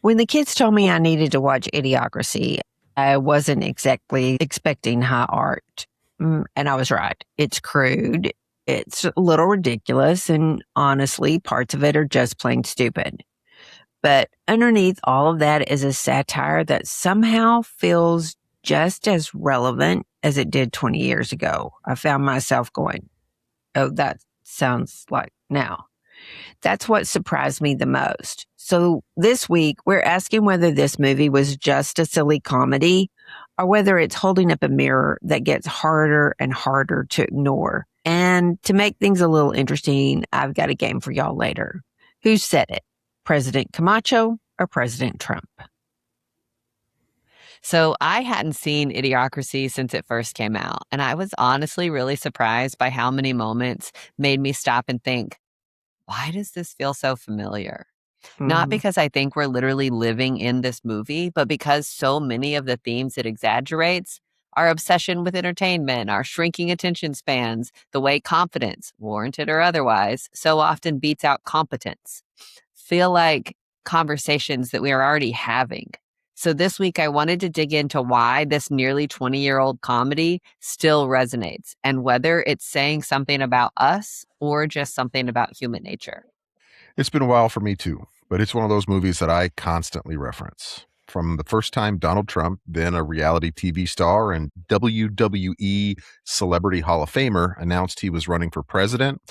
When the kids told me I needed to watch Idiocracy, I wasn't exactly expecting high art. And I was right. It's crude. It's a little ridiculous. And honestly, parts of it are just plain stupid. But underneath all of that is a satire that somehow feels just as relevant as it did 20 years ago. I found myself going, oh, that sounds like now. That's what surprised me the most. So this week, we're asking whether this movie was just a silly comedy or whether it's holding up a mirror that gets harder and harder to ignore. And to make things a little interesting, I've got a game for y'all later. Who said it? President Camacho or President Trump? So I hadn't seen Idiocracy since it first came out, and I was honestly really surprised by how many moments made me stop and think, why does this feel so familiar? Not because I think we're literally living in this movie, but because so many of the themes it exaggerates, our obsession with entertainment, our shrinking attention spans, the way confidence, warranted or otherwise, so often beats out competence, feel like conversations that we are already having. So this week, I wanted to dig into why this nearly 20-year-old comedy still resonates and whether it's saying something about us or just something about human nature. It's been a while for me too, but it's one of those movies that I constantly reference. From the first time Donald Trump, then a reality TV star and WWE Celebrity Hall of Famer, announced he was running for president,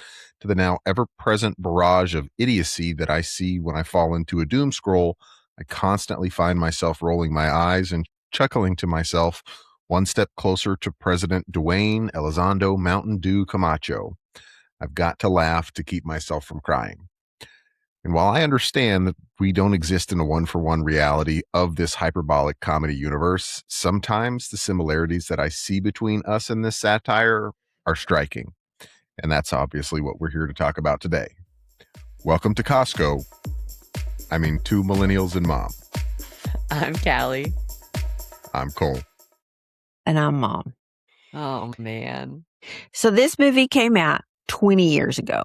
to the now ever-present barrage of idiocy that I see when I fall into a doom scroll, I constantly find myself rolling my eyes and chuckling to myself, one step closer to President Dwayne Elizondo Mountain Dew Camacho. I've got to laugh to keep myself from crying. And while I understand that we don't exist in a one-for-one reality of this hyperbolic comedy universe, sometimes the similarities that I see between us and this satire are striking. And that's obviously what we're here to talk about today. Welcome to Costco. I mean, two millennials and mom. I'm Callie. I'm Cole. And I'm Mom. Oh, man. So this movie came out 20 years ago.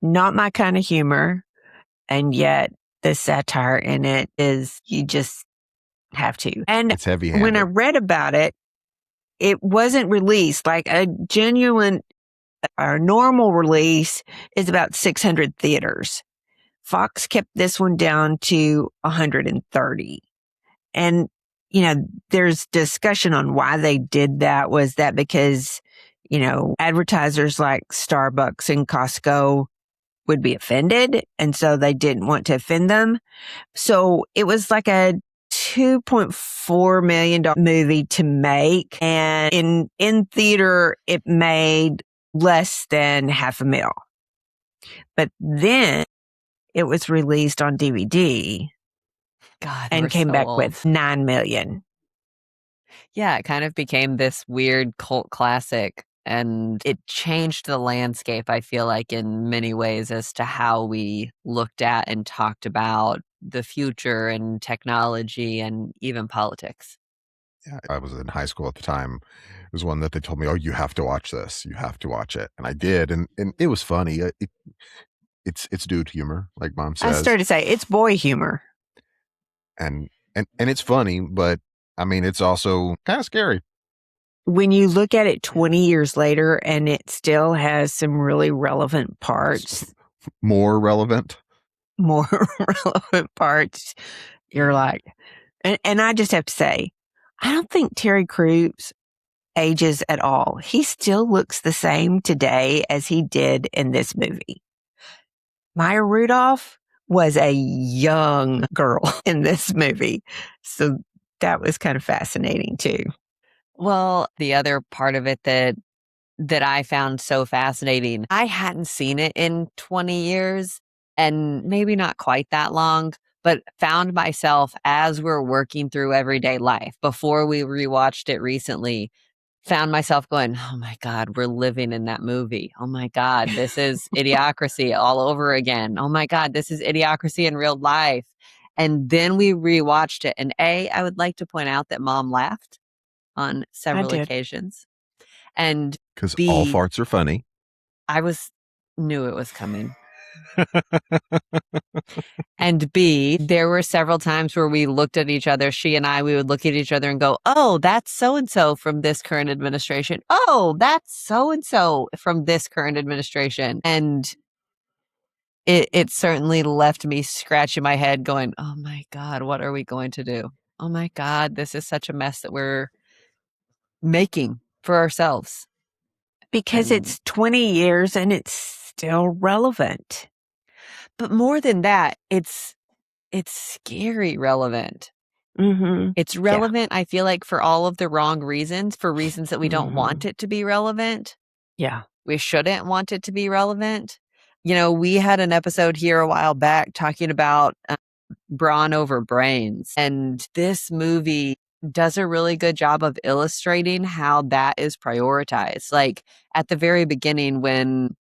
Not my kind of humor. And yet the satire in it is, you just have to. And it's heavy-handed. When I read about it, it wasn't released. Like a genuine or normal release is about 600 theaters. Fox kept this one down to 130. And, there's discussion on why they did that. Was that because, advertisers like Starbucks and Costco would be offended, and so they didn't want to offend them? So it was like a $2.4 million movie to make, and in theater it made less than $500,000. But then it was released on DVD and came back with $9 million. Yeah, it kind of became this weird cult classic, and it changed the landscape, I feel like, in many ways as to how we looked at and talked about the future and technology and even politics. Yeah, I was in high school at the time. It was one that they told me, oh, you have to watch this. You have to watch it. And I did. And it was funny. It's dude humor, like Mom says. I started to say it's boy humor. And it's funny, but I mean, it's also kind of scary. When you look at it 20 years later and it still has some really relevant parts. More relevant parts. You're like, and I just have to say, I don't think Terry Crews ages at all. He still looks the same today as he did in this movie. Maya Rudolph was a young girl in this movie. So that was kind of fascinating too. Well, the other part of it that I found so fascinating, I hadn't seen it in 20 years and maybe not quite that long, but found myself as we're working through everyday life before we rewatched it recently, found myself going, oh my God, we're living in that movie. Oh my God, this is Idiocracy all over again. Oh my God, this is Idiocracy in real life. And then we rewatched it. And I would like to point out that Mom laughed on several occasions. And because all farts are funny. I knew it was coming. And B, there were several times where we looked at each other, she and I, we would look at each other and go, oh, that's so-and-so from this current administration. Oh, that's so-and-so from this current administration. And it certainly left me scratching my head going, oh my God, what are we going to do? Oh my God, this is such a mess that we're making for ourselves. Because it's 20 years and it's still relevant. But more than that, it's scary relevant. Mm-hmm. It's relevant, I feel like, for all of the wrong reasons, for reasons that we don't want it to be relevant. Yeah. We shouldn't want it to be relevant. You know, we had an episode here a while back talking about brawn over brains. And this movie does a really good job of illustrating how that is prioritized. Like at the very beginning when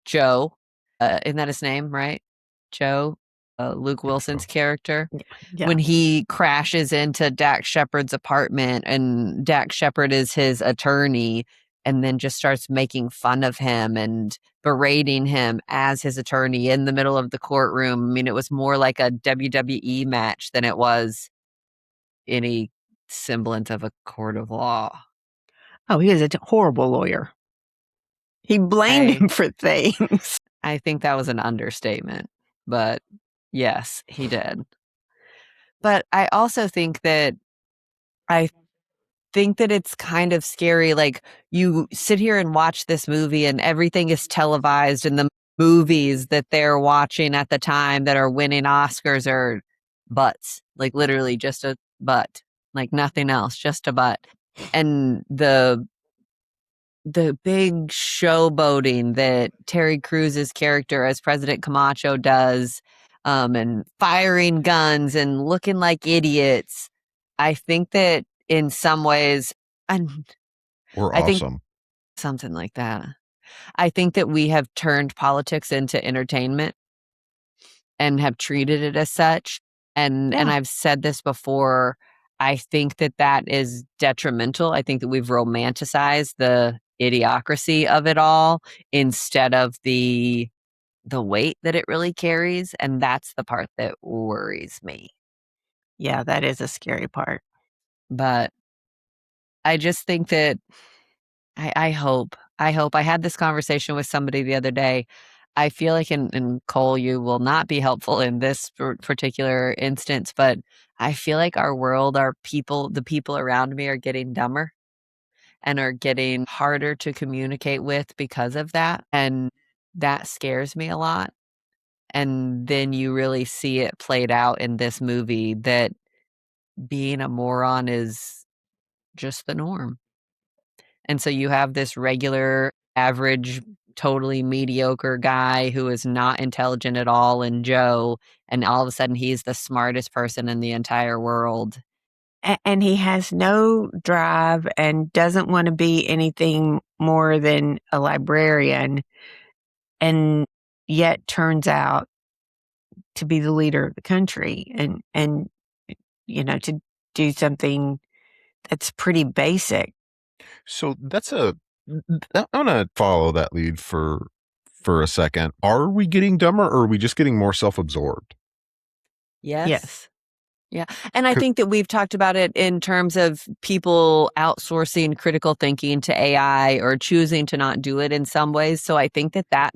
Joe, isn't that his name, right? Joe, Luke Wilson's character, when he crashes into Dax Shepard's apartment and Dax Shepard is his attorney and then just starts making fun of him and berating him as his attorney in the middle of the courtroom. I mean, it was more like a WWE match than it was any semblance of a court of law. Oh, he is a horrible lawyer. He blamed him for things. I think that was an understatement, but yes, he did. But I also think that it's kind of scary. Like you sit here and watch this movie and everything is televised and the movies that they're watching at the time that are winning Oscars are butts, like literally just a butt, like nothing else, just a butt. And the big showboating that Terry Crews's character as President Camacho does, and firing guns and looking like idiots. I think that in some ways, We're I think awesome. something like that. I think that we have turned politics into entertainment and have treated it as such. And I've said this before. I think that that is detrimental. I think that we've romanticized the idiocracy of it all instead of the weight that it really carries. And that's the part that worries me. Yeah, that is a scary part. But I just think that I hope I had this conversation with somebody the other day. I feel like, and Cole, you will not be helpful in this particular instance, but I feel like our world, the people around me are getting dumber and are getting harder to communicate with because of that. And that scares me a lot. And then you really see it played out in this movie that being a moron is just the norm. And so you have this regular, average, totally mediocre guy who is not intelligent at all in Joe, and all of a sudden he's the smartest person in the entire world. And he has no drive and doesn't want to be anything more than a librarian, and yet turns out to be the leader of the country and to do something that's pretty basic. So I want to follow that lead for a second. Are we getting dumber or are we just getting more self-absorbed? Yes. Yeah. And I think that we've talked about it in terms of people outsourcing critical thinking to AI or choosing to not do it in some ways. So I think that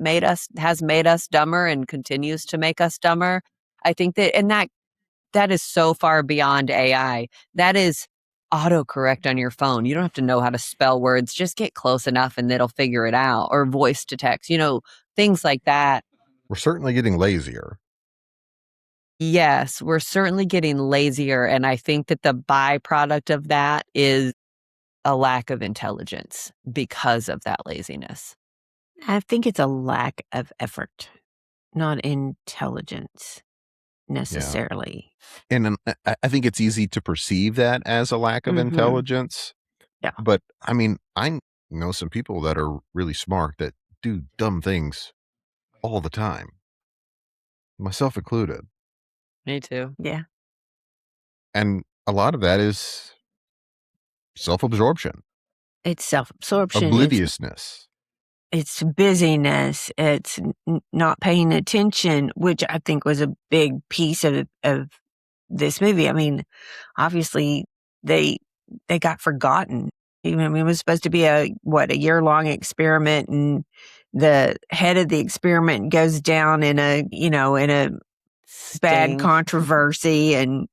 has made us dumber and continues to make us dumber. I think that, and that is so far beyond AI. That is autocorrect on your phone. You don't have to know how to spell words. Just get close enough and it'll figure it out. Or voice to text, things like that. We're certainly getting lazier. Yes, we're certainly getting lazier. And I think that the byproduct of that is a lack of intelligence because of that laziness. I think it's a lack of effort, not intelligence necessarily. And I think it's easy to perceive that as a lack of intelligence. Yeah. But I mean, I know some people that are really smart that do dumb things all the time, myself included. Me too. Yeah. And a lot of that is self-absorption. It's self-absorption. Obliviousness. it's busyness, it's not paying attention, which I think was a big piece of this movie. I mean, obviously they got forgotten. I mean, it was supposed to be a year-long experiment, and the head of the experiment goes down in a bad controversy, and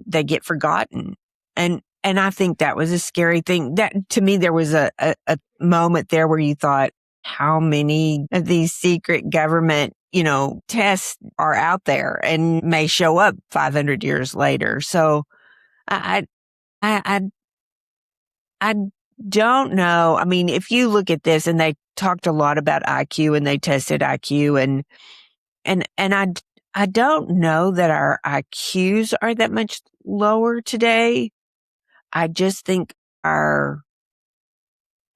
they get forgotten. And I think that was a scary thing. That, to me, there was a moment there where you thought, how many of these secret government, tests are out there and may show up 500 years later. So I, I, I don't know. I mean, if you look at this, and they talked a lot about IQ, and they tested IQ, and I don't know that our IQs are that much lower today. I just think our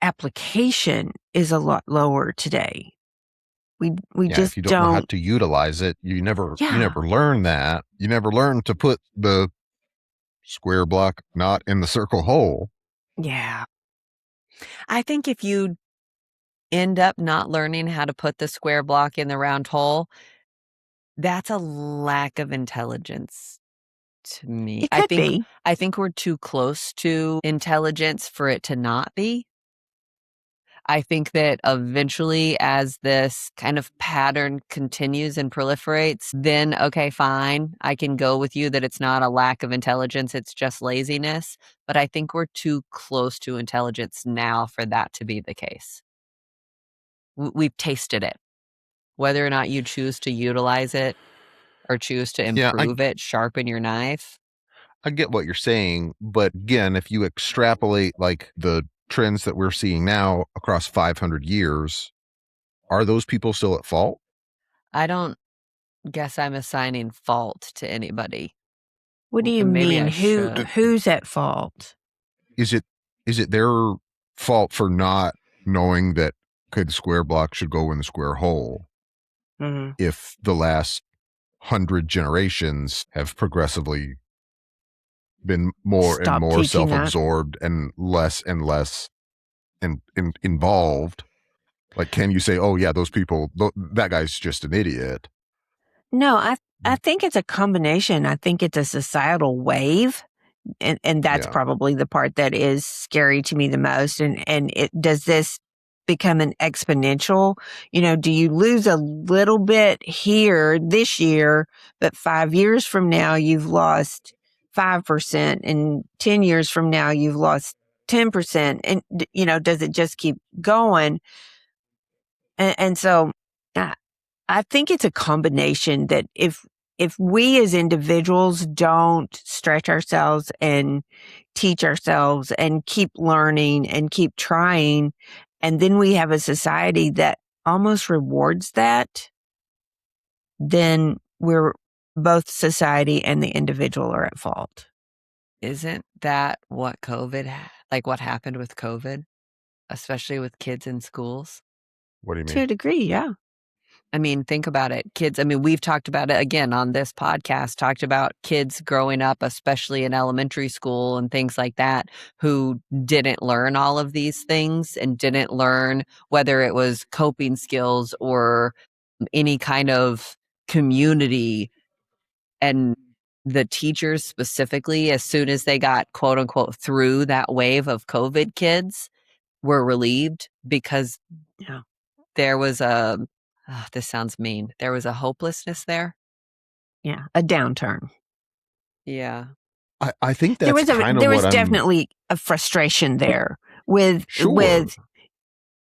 application is a lot lower today. We just if you don't know how to utilize it, you never learn that. You never learn to put the square block not in the circle hole. Yeah. I think if you end up not learning how to put the square block in the round hole, that's a lack of intelligence to me. It could be. I think we're too close to intelligence for it to not be. I think that eventually, as this kind of pattern continues and proliferates, then, okay, fine, I can go with you that it's not a lack of intelligence, it's just laziness. But I think we're too close to intelligence now for that to be the case. We've tasted it. Whether or not you choose to utilize it or choose to improve it, sharpen your knife. I get what you're saying, but again, if you extrapolate like the trends that we're seeing now across 500 years, are those people still at fault? I don't guess I'm assigning fault to anybody. What do you Maybe mean? Who's at fault? Is it their fault for not knowing that the square block should go in the square hole? Mm-hmm. If the last 100 generations have progressively been more and more self-absorbed and less involved, like, can you say, oh yeah, those people, that guy's just an idiot? No, I think it's a combination. I think it's a societal wave, and that's probably the part that is scary to me the most. And does this become an exponential? Do you lose a little bit here this year, but 5 years from now you've lost 5%, and 10 years from now you've lost 10%, and does it just keep going? And so I think it's a combination that if we as individuals don't stretch ourselves and teach ourselves and keep learning and keep trying, and then we have a society that almost rewards that, then we're both society and the individual are at fault. Isn't that what what happened with COVID, especially with kids in schools? What do you mean? To a degree, yeah. I mean, think about it. Kids, I mean, we've talked about it again on this podcast, talked about kids growing up, especially in elementary school and things like that, who didn't learn all of these things and didn't learn whether it was coping skills or any kind of community. And the teachers specifically, as soon as they got quote unquote through that wave of COVID kids, were relieved because there was this sounds mean. There was a hopelessness there. Yeah, a downturn. Yeah. I think that's there was definitely a frustration there with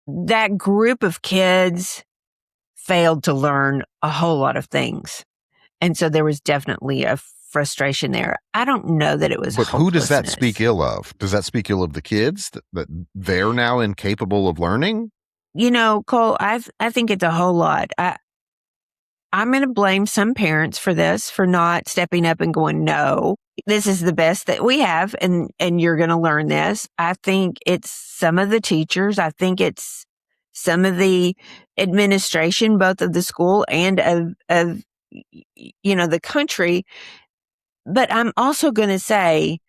that group of kids failed to learn a whole lot of things. And so there was definitely a frustration there. I don't know that it was But who does that speak ill of? Does that speak ill of the kids that they're now incapable of learning? Cole, I think it's a whole lot. I'm going to blame some parents for this, for not stepping up and going, no, this is the best that we have, and you're going to learn this. I think it's some of the teachers. I think it's some of the administration, both of the school and of the country. But I'm also going to say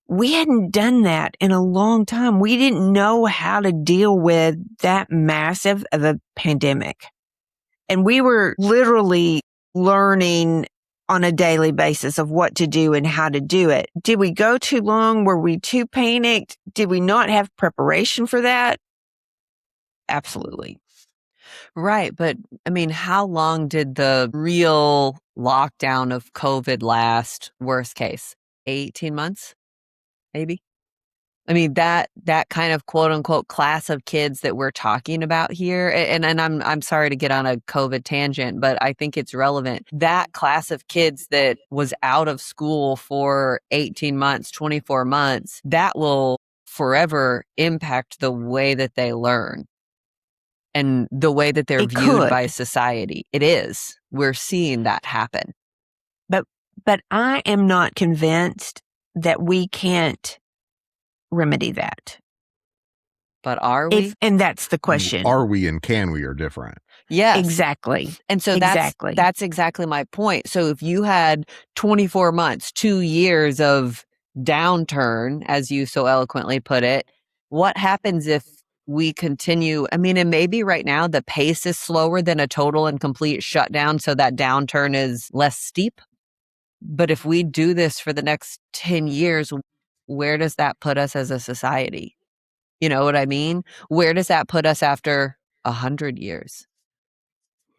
we hadn't done that in a long time. We didn't know how to deal with that massive of a pandemic. And we were literally learning on a daily basis of what to do and how to do it. Did we go too long? Were we too panicked? Did we not have preparation for that? Absolutely. Right. But I mean, how long did the real lockdown of COVID last? Worst case, 18 months, maybe? I mean, that kind of quote unquote class of kids that we're talking about here, and I'm sorry to get on a COVID tangent, but I think it's relevant. That class of kids that was out of school for 18 months, 24 months, that will forever impact the way that they learn and the way that they're It viewed could. by society. It is. We're seeing that happen. But I am not convinced that we can't remedy that. But are we? And that's the question. Are we and can we are different. Yes. Exactly. And so Exactly. that's exactly my point. So if you had 24 months, 2 years of downturn, as you so eloquently put it, what happens if we continue? I mean, and maybe right now the pace is slower than a total and complete shutdown, so that downturn is less steep. But if we do this for the next 10 years, where does that put us as a society? You know what I mean? Where does that put us after 100 years?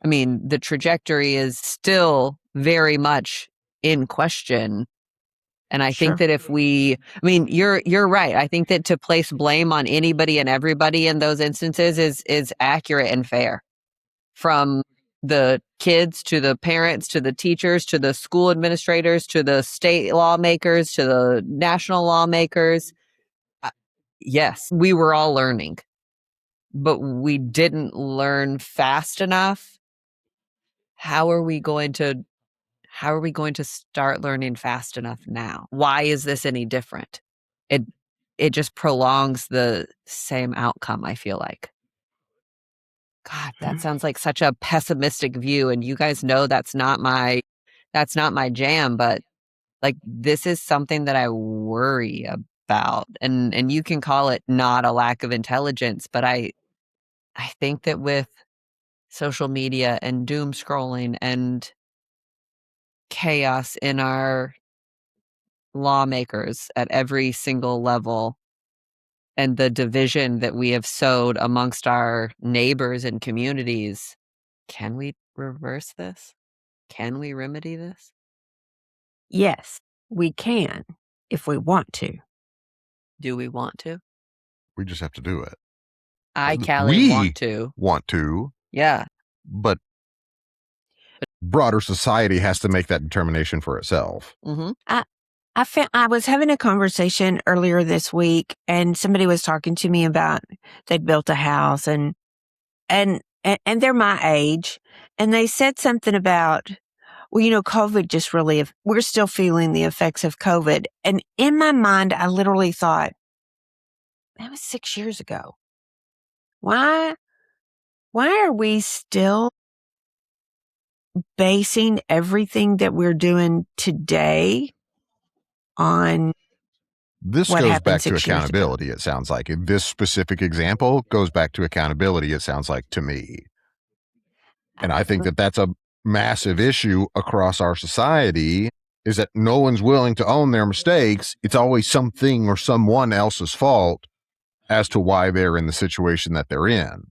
I mean, the trajectory is still very much in question. And I think Sure. that I mean, you're right. I think that to place blame on anybody and everybody in those instances is accurate and fair. From the kids to the parents to the teachers to the school administrators to the state lawmakers to the national lawmakers. Yes, we were all learning, but we didn't learn fast enough. How are we going to start learning fast enough now? Why is this any different? It just prolongs the same outcome, I feel like. God, that sounds like such a pessimistic view, and you guys know that's not my jam, but like this is something that I worry about. And you can call it not a lack of intelligence, but I think that with social media and doom scrolling and chaos in our lawmakers at every single level and the division that we have sowed amongst our neighbors and communities, can we reverse this? Can we remedy this? Yes, we can if we want to. Do we want to? We just have to do it. Callie, want to. Yeah. But broader society has to make that determination for itself. Mm-hmm. I was having a conversation earlier this week, and somebody was talking to me about they'd built a house and they're my age, and they said something about, well, you know, COVID just really, we're still feeling the effects of COVID. And in my mind, I literally thought, that was 6 years ago. Why are we still basing everything that we're doing today on this what goes happened back to 6 years ago? accountability, it sounds like. In this specific example goes back to accountability, it sounds like to me. And I think that that's a massive issue across our society, is that no one's willing to own their mistakes. It's always something or someone else's fault as to why they're in the situation that they're in.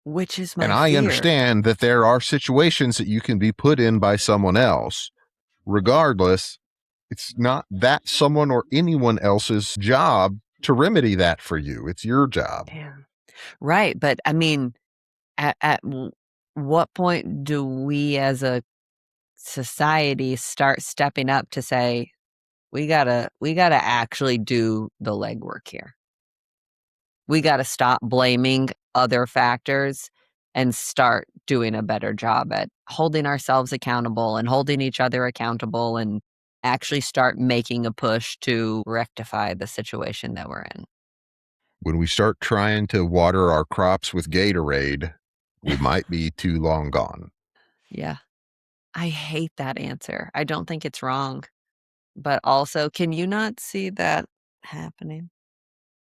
Which is my And I fear. understand that there are situations that you can be put in by someone else. Regardless, it's not that someone or anyone else's job to remedy that for you. It's your job. Yeah. Right. But I mean, at what point do we as a society start stepping up to say, we gotta actually do the legwork here? We gotta stop blaming other factors and start doing a better job at holding ourselves accountable and holding each other accountable and actually start making a push to rectify the situation that we're in. When we start trying to water our crops with Gatorade, we might be too long gone. Yeah. I hate that answer. I don't think it's wrong. But also, can you not see that happening.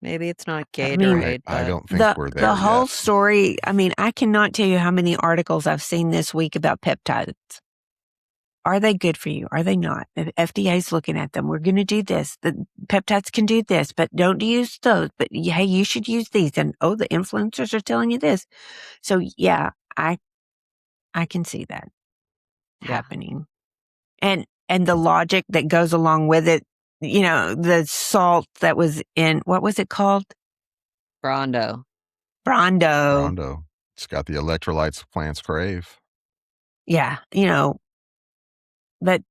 Maybe it's not I mean, Gatorade, I but don't think we're there the whole yet. story, I mean, I cannot tell you how many articles I've seen this week about peptides. Are they good for you? Are they not? The FDA's looking at them. We're going to do this. The peptides can do this, but don't use those. But hey, you should use these. And oh, the influencers are telling you this. So yeah, I can see that Yeah. happening. And the logic that goes along with it, you know, the salt that was in, what was it called? Brondo. Rondo. It's got the electrolytes plants crave. Yeah, you know, but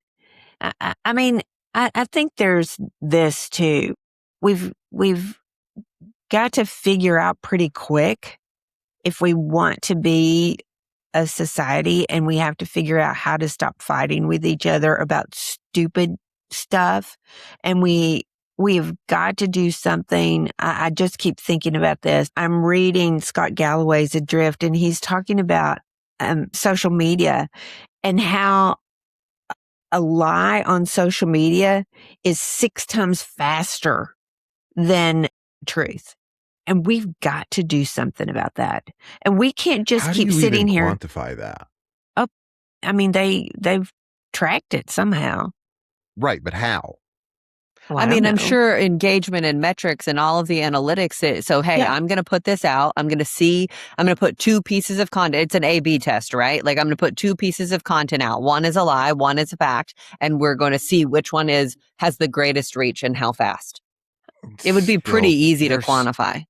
I mean, I think there's this too. We've got to figure out pretty quick if we want to be a society, and we have to figure out how to stop fighting with each other about stupid stuff. And we've got to do something. I just keep thinking about this. I'm reading Scott Galloway's Adrift, and he's talking about social media and how a lie on social media is 6 times faster than truth. And we've got to do something about that. And we can't just How keep do you sitting even here. quantify that? Oh, I mean, they've tracked it somehow. Right, but how? Well, I mean, I'm know. sure engagement and metrics and all of the analytics. So, hey, Yeah. I'm going to put this out. I'm going to put 2 pieces of content. It's an A/B test, right? Like, I'm going to put 2 pieces of content out. One is a lie, one is a fact. And we're going to see which one has the greatest reach and how fast. It would be pretty easy to quantify.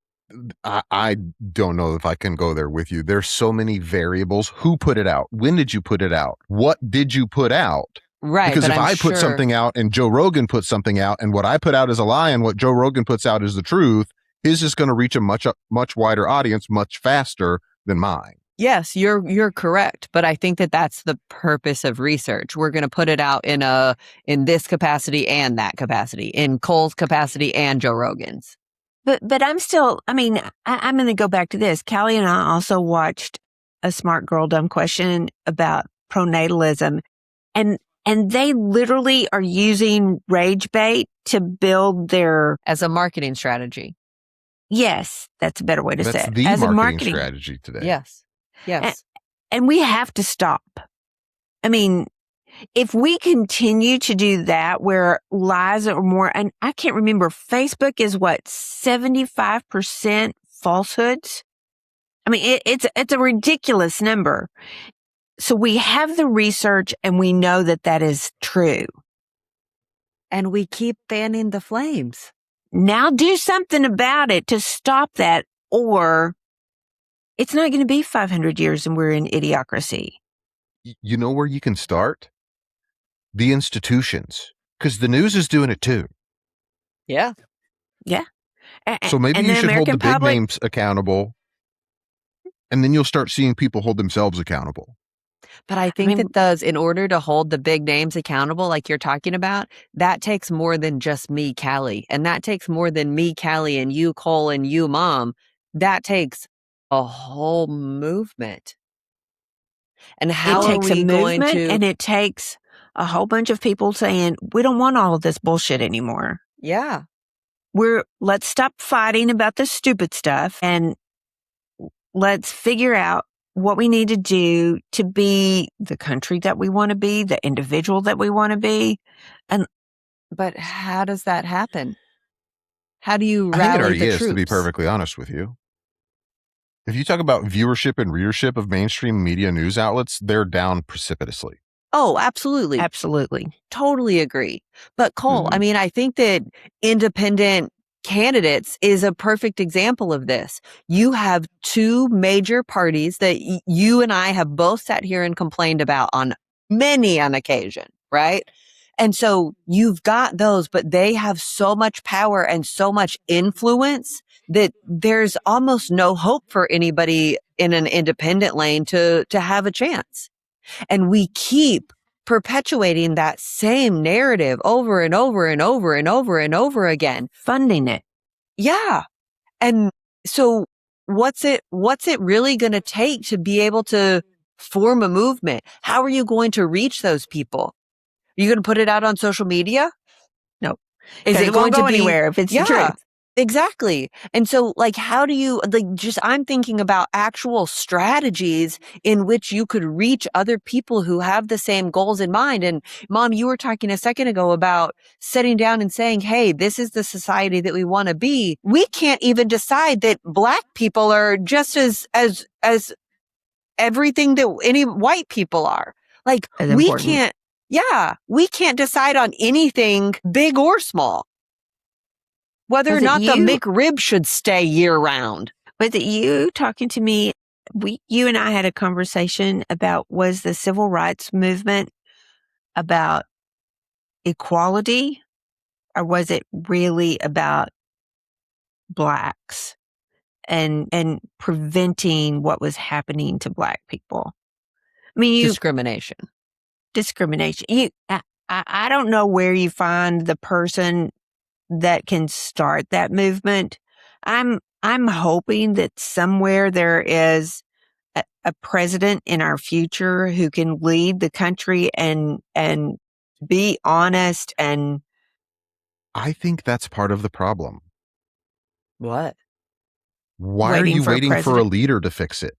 I don't know if I can go there with you. There's so many variables. Who put it out? When did you put it out? What did you put out? Right. Because but if I'm I sure, put something out and Joe Rogan puts something out and what I put out is a lie and what Joe Rogan puts out is the truth, his is going to reach a much wider audience much faster than mine. Yes, you're correct, but I think that's the purpose of research. We're going to put it out in this capacity and that capacity, in Cole's capacity and Joe Rogan's. But I'm still, I mean, I'm going to go back to this. Callie and I also watched A Smart Girl Dumb Question about pronatalism, and they literally are using rage bait to build their, as a marketing strategy. Yes, that's a better way to say it. That's As the a marketing strategy today. Yes. And we have to stop. I mean, if we continue to do that, where lies are more, and I can't remember, Facebook is what, 75% falsehoods? I mean, it's a ridiculous number. So we have the research and we know that is true. And we keep fanning the flames. Now do something about it to stop that, or it's not going to be 500 years and we're in idiocracy. You know where you can start? The institutions, because the news is doing it too. Yeah. Yeah. So maybe you should American hold the big names accountable, and then you'll start seeing people hold themselves accountable. But I think in order to hold the big names accountable, like you're talking about, that takes more than just me, Callie. And that takes more than me, Callie, and you, Cole, and you, Mom. That takes a whole movement. And how it takes are we a movement, going to... and it takes a whole bunch of people saying, we don't want all of this bullshit anymore. Yeah. Let's stop fighting about the stupid stuff, and let's figure out what we need to do to be the country that we want to be, the individual that we want to be. But how does that happen? How do you rally I think it already the is, troops? to be perfectly honest with you. If you talk about viewership and readership of mainstream media news outlets, they're down precipitously. Oh, absolutely. Absolutely. Totally agree. But Cole, I mean, I think that independent candidates is a perfect example of this. You have 2 major parties that you and I have both sat here and complained about on many an occasion, right? And so you've got those, but they have so much power and so much influence that there's almost no hope for anybody in an independent lane to have a chance. And we keep perpetuating that same narrative over and over and over and over and over again. Funding it. Yeah. And so what's it really going to take to be able to form a movement? How are you going to reach those people? Are you going to put it out on social media? No. Is it it going won't to go be anywhere if it's the Yeah, truth. exactly. And so, like, how do you, like, just, I'm thinking about actual strategies in which you could reach other people who have the same goals in mind. And Mom, you were talking a second ago about sitting down and saying, hey, this is the society that we want to be. We can't even decide that Black people are just as everything that any white people are. Like, As we important. we can't decide on anything big or small. Whether or Was it not the you? McRib should stay year round. Was it you talking to me? You and I had a conversation about, was the civil rights movement about equality, or was it really about Blacks and preventing what was happening to Black people? I mean, Discrimination. discrimination. I don't know where you find the person that can start that movement. I'm hoping that somewhere there is a president in our future who can lead the country and be honest and I think that's part of the problem. What? Why are waiting you for a waiting for a president. leader to fix it?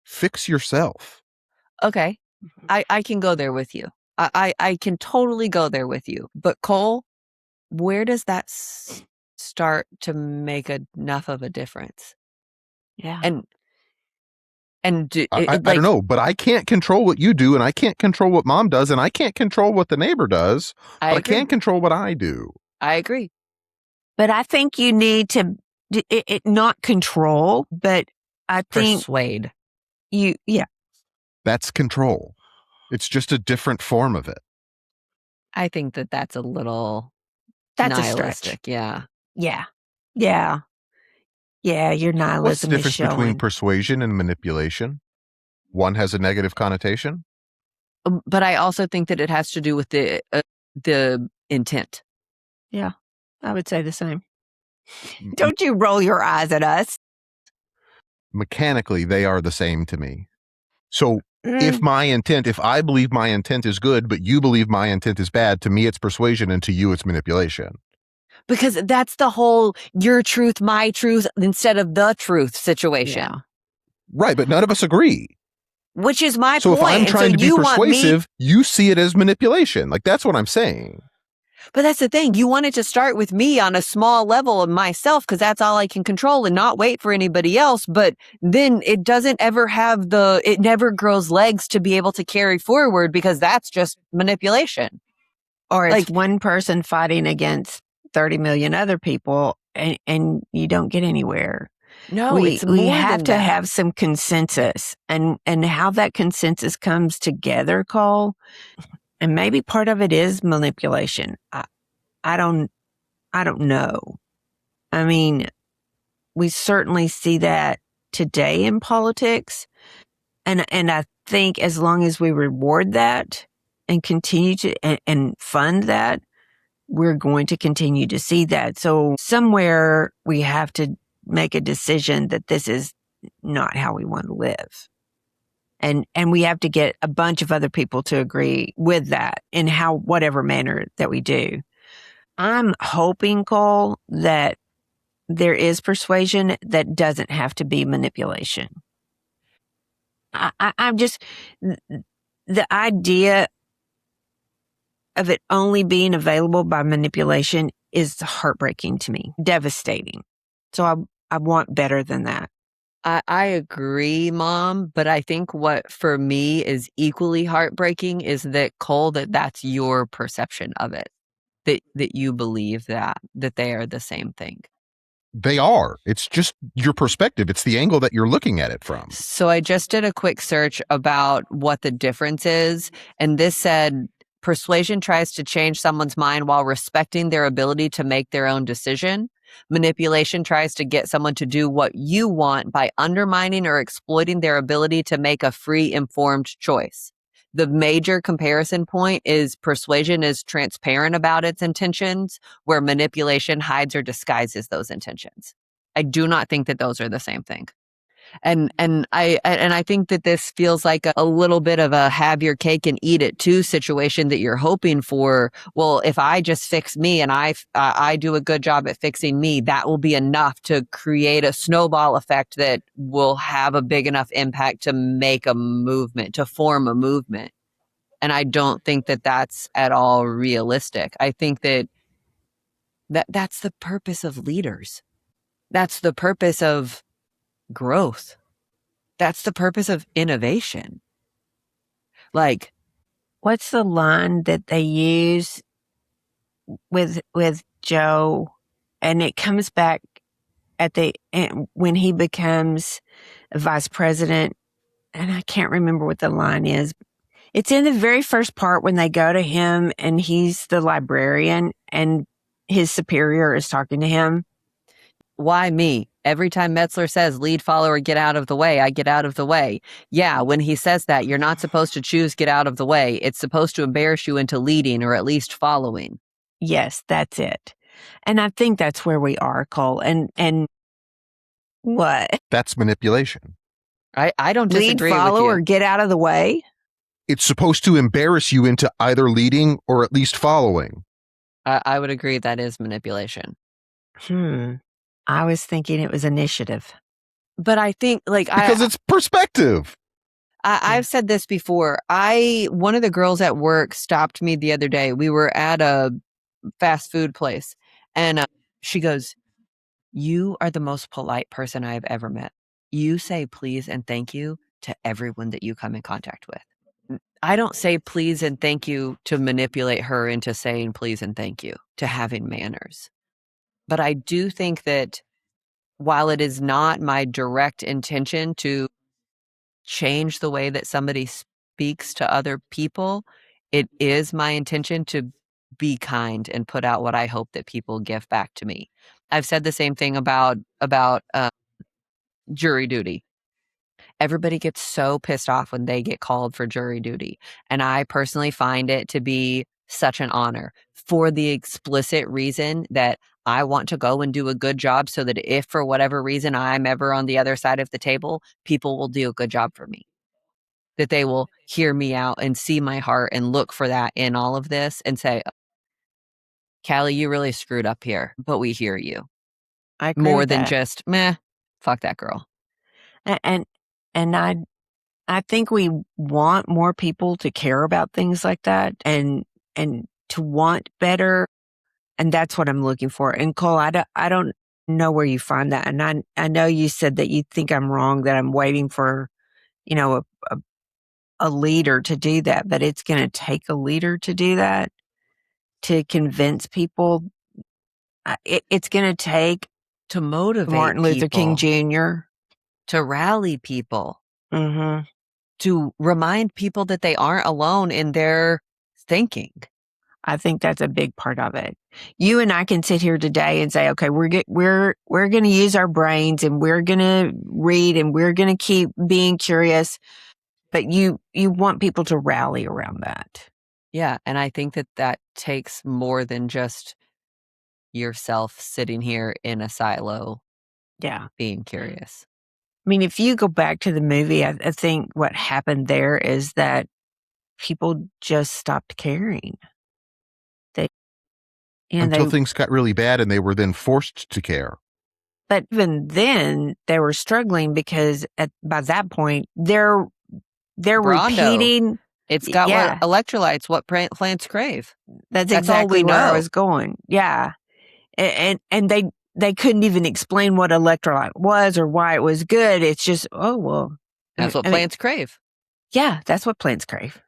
Fix yourself. Okay. I can go there with you. I can totally go there with you. But Cole, where does that start to make enough of a difference? Yeah. And I don't know, but I can't control what you do, and I can't control what Mom does, and I can't control what the neighbor does, I but I agree. can control what I do. I agree. But I think you need to not control, but I think Persuade. That's control. It's just a different form of it. I think that's a little that's nihilistic. a stretch. Yeah. Yeah. Your nihilism What's the is difference between showing. persuasion and manipulation? One has a negative connotation. But I also think that it has to do with the intent. Yeah, I would say the same. Don't you roll your eyes at us. Mechanically, they are the same to me. So if I believe my intent is good, but you believe my intent is bad, to me it's persuasion, and to you it's manipulation. Because that's the whole your truth, my truth, instead of the truth situation. Yeah. Right, but none of us agree. Which is my So point. if I'm trying to be you persuasive, you see it as manipulation. Like, that's what I'm saying. But that's the thing. You wanted to start with me on a small level of myself because that's all I can control and not wait for anybody else. But then it doesn't ever have it never grows legs to be able to carry forward because that's just manipulation. Or it's one person fighting against 30 million other people and you don't get anywhere. No, we have to that. have some consensus and how that consensus comes together, Cole. And maybe part of it is manipulation. I don't know. I mean, we certainly see that today in politics. And I think as long as we reward that and continue to and fund that, we're going to continue to see that. So somewhere we have to make a decision that this is not how we want to live. And we have to get a bunch of other people to agree with that in whatever manner that we do. I'm hoping, Cole, that there is persuasion that doesn't have to be manipulation. I'm just, the idea of it only being available by manipulation is heartbreaking to me, devastating. So I want better than that. I agree, Mom, but I think what for me is equally heartbreaking is that, Cole, that's your perception of it, that you believe that they are the same thing. They are. It's just your perspective. It's the angle that you're looking at it from. So I just did a quick search about what the difference is, and this said persuasion tries to change someone's mind while respecting their ability to make their own decision. Manipulation tries to get someone to do what you want by undermining or exploiting their ability to make a free, informed choice. The major comparison point is persuasion is transparent about its intentions, where manipulation hides or disguises those intentions. I do not think that those are the same thing. And I think that this feels like a little bit of a have your cake and eat it too situation that you're hoping for. Well, if I just fix me and I do a good job at fixing me, that will be enough to create a snowball effect that will have a big enough impact to make a movement, to form a movement. And I don't think that that's at all realistic. I think that that's the purpose of leaders. That's the purpose of growth. That's the purpose of innovation. Like, what's the line that they use with Joe? And it comes back at the end when he becomes vice president. And I can't remember what the line is. It's in the very first part when they go to him and he's the librarian and his superior is talking to him. Why me? Every time Metzler says, lead follower, get out of the way, I get out of the way. Yeah, when he says that, you're not supposed to choose get out of the way. It's supposed to embarrass you into leading or at least following. Yes, that's it. And I think that's where we are, Cole. And what? That's manipulation. I don't disagree lead, follow, with you. Or get out of the way? It's supposed to embarrass you into either leading or at least following. I would agree that is manipulation. I was thinking it was initiative. But I think because it's perspective. I've said this before. One of the girls at work stopped me the other day. We were at a fast food place and she goes, "You are the most polite person I've ever met. You say please and thank you to everyone that you come in contact with." I don't say please and thank you to manipulate her into saying please and thank you, to having manners. But I do think that while it is not my direct intention to change the way that somebody speaks to other people, it is my intention to be kind and put out what I hope that people give back to me. I've said the same thing about jury duty. Everybody gets so pissed off when they get called for jury duty. And I personally find it to be such an honor for the explicit reason that I want to go and do a good job so that if for whatever reason I'm ever on the other side of the table, people will do a good job for me. That they will hear me out and see my heart and look for that in all of this and say, Callie, you really screwed up here, but we hear you. I agree more with than that. just, meh, fuck that girl. And I think we want more people to care about things like that and to want better. And that's what I'm looking for. And Cole, I don't know where you find that. And I know you said that you think I'm wrong, that I'm waiting for, a leader to do that, but it's going to take a leader to do that, to convince people. It's going to take to motivate Martin Luther people, King Jr., to rally people, mm-hmm. to remind people that they aren't alone in their thinking. I think that's a big part of it. You and I can sit here today and say, okay, we're going to use our brains and we're going to read and we're going to keep being curious. But you want people to rally around that. Yeah. And I think that takes more than just yourself sitting here in a silo. Yeah. Being curious. I mean, if you go back to the movie, I think what happened there is that people just stopped caring. Until things got really bad and they were then forced to care. But even then, they were struggling because by that point, they're Brando. repeating. It's got what electrolytes, what plants crave. That's exactly where I was going. Yeah. And they couldn't even explain what electrolyte was or why it was good. It's just, oh, well. That's what plants crave. Yeah, that's what plants crave.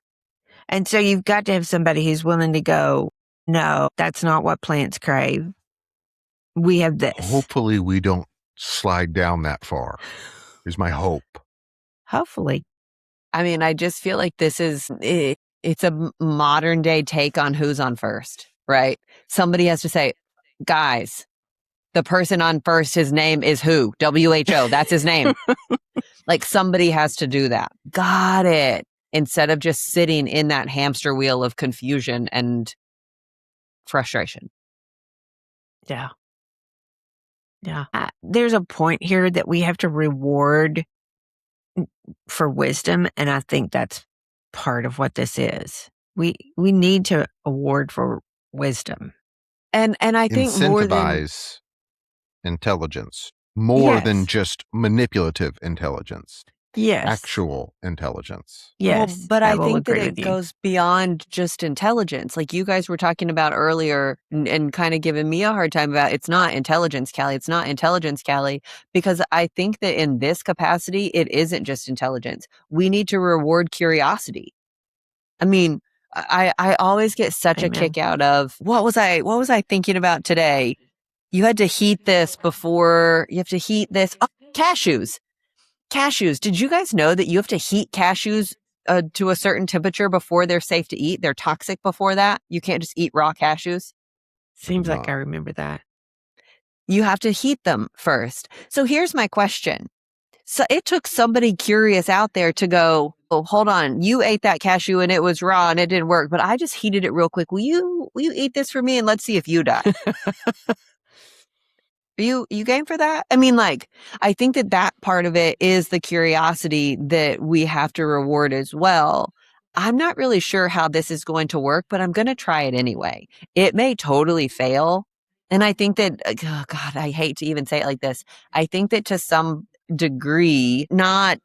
And so you've got to have somebody who's willing to go, no, that's not what plants crave. We have this. Hopefully we don't slide down that far, is my hope. Hopefully. I mean, I just feel like this is, it's a modern day take on who's on first, right? Somebody has to say, guys, the person on first, his name is who? WHO, that's his name. Like somebody has to do that. Got it. Instead of just sitting in that hamster wheel of confusion and frustration. Yeah. Yeah. There's a point here that we have to reward for wisdom, and I think that's part of what this is. We need to award for wisdom. And I think more than Incentivize intelligence more than Yes. just manipulative intelligence, Yes. actual intelligence. well, Yes. but I will think that agree it with you. goes beyond just intelligence. Like you guys were talking about earlier and kind of giving me a hard time about it's not intelligence, Callie. It's not intelligence, Callie, because I think that in this capacity, it isn't just intelligence. We need to reward curiosity. I mean, I always get such a Amen. kick out of what was I thinking about today? You had to heat this before you have to heat this. Oh, cashews. Cashews. Did you guys know that you have to heat cashews to a certain temperature before they're safe to eat? They're toxic before that. You can't just eat raw cashews. Seems like Not. I remember that. You have to heat them first. So here's my question. So it took somebody curious out there to go, oh, hold on, you ate that cashew and it was raw and it didn't work, but I just heated it real quick. Will you eat this for me and let's see if you die? You game for that? I mean, like, I think that part of it is the curiosity that we have to reward as well. I'm not really sure how this is going to work, but I'm going to try it anyway. It may totally fail. And I think that, oh God, I hate to even say it like this. I think that to some degree, not